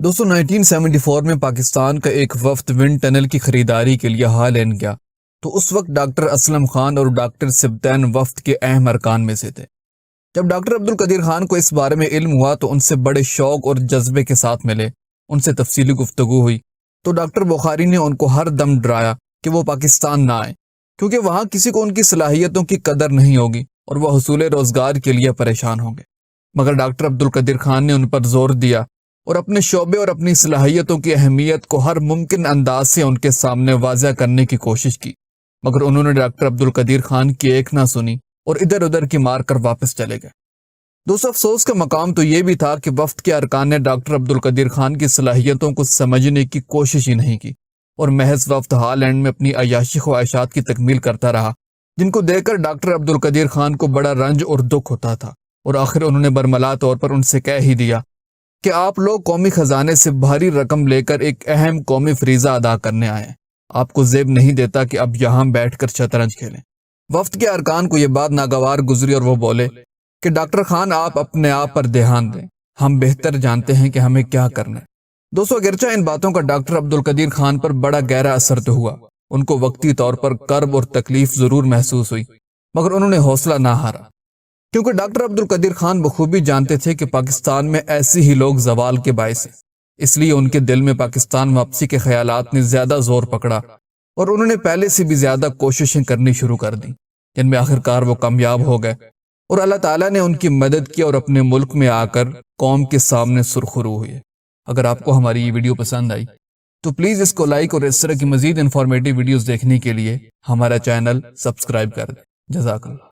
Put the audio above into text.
دوستو 1974 میں پاکستان کا ایک وفد ونڈ ٹنل کی خریداری کے لیے ہالینڈ گیا تو اس وقت ڈاکٹر اسلم خان اور ڈاکٹر سبطین وفد کے اہم ارکان میں سے تھے۔ جب ڈاکٹر عبدالقدیر خان کو اس بارے میں علم ہوا تو ان سے بڑے شوق اور جذبے کے ساتھ ملے، ان سے تفصیلی گفتگو ہوئی تو ڈاکٹر بخاری نے ان کو ہر دم ڈرایا کہ وہ پاکستان نہ آئیں، کیونکہ وہاں کسی کو ان کی صلاحیتوں کی قدر نہیں ہوگی اور وہ حصول روزگار کے لیے پریشان ہوں گے۔ مگر ڈاکٹر عبدالقدیر خان نے ان پر زور دیا اور اپنے شعبے اور اپنی صلاحیتوں کی اہمیت کو ہر ممکن انداز سے ان کے سامنے واضح کرنے کی کوشش کی، مگر انہوں نے ڈاکٹر عبدالقدیر خان کی ایک نہ سنی اور ادھر ادھر کی مار کر واپس چلے گئے۔ دوستو افسوس کا مقام تو یہ بھی تھا کہ وفد کے ارکان نے ڈاکٹر عبدالقدیر خان کی صلاحیتوں کو سمجھنے کی کوشش ہی نہیں کی اور محض وفد ہالینڈ میں اپنی عیاشی خواہشات کی تکمیل کرتا رہا، جن کو دیکھ کر ڈاکٹر عبدالقدیر خان کو بڑا رنج اور دکھ ہوتا تھا، اور آخر انہوں نے برملا طور پر ان سے کہہ ہی دیا کہ آپ لوگ قومی خزانے سے بھاری رقم لے کر ایک اہم قومی فریضہ ادا کرنے آئے ہیں، آپ کو زیب نہیں دیتا کہ اب یہاں بیٹھ کر شطرنج کھیلیں۔ وفد کے ارکان کو یہ بات ناگوار گزری اور وہ بولے کہ ڈاکٹر خان آپ اپنے آپ پر دھیان دیں، ہم بہتر جانتے ہیں کہ ہمیں کیا کرنا ہے۔ دوستو اگرچہ ان باتوں کا ڈاکٹر عبدالقدیر خان پر بڑا گہرا اثر تو ہوا، ان کو وقتی طور پر کرب اور تکلیف ضرور محسوس ہوئی، مگر انہوں نے حوصلہ نہ ہارا، کیونکہ ڈاکٹر عبدالقدیر خان بخوبی جانتے تھے کہ پاکستان میں ایسی ہی لوگ زوال کے باعث ہیں، اس لیے ان کے دل میں پاکستان واپسی کے خیالات نے زیادہ زور پکڑا اور انہوں نے پہلے سے بھی زیادہ کوششیں کرنی شروع کر دیں، جن میں آخرکار وہ کامیاب ہو گئے اور اللہ تعالیٰ نے ان کی مدد کی اور اپنے ملک میں آ کر قوم کے سامنے سرخرو ہوئے۔ اگر آپ کو ہماری یہ ویڈیو پسند آئی تو پلیز اس کو لائک اور اس طرح کی مزید انفارمیٹیو ویڈیوز دیکھنے کے لیے ہمارا چینل سبسکرائب کر دیں۔ جزاک اللہ۔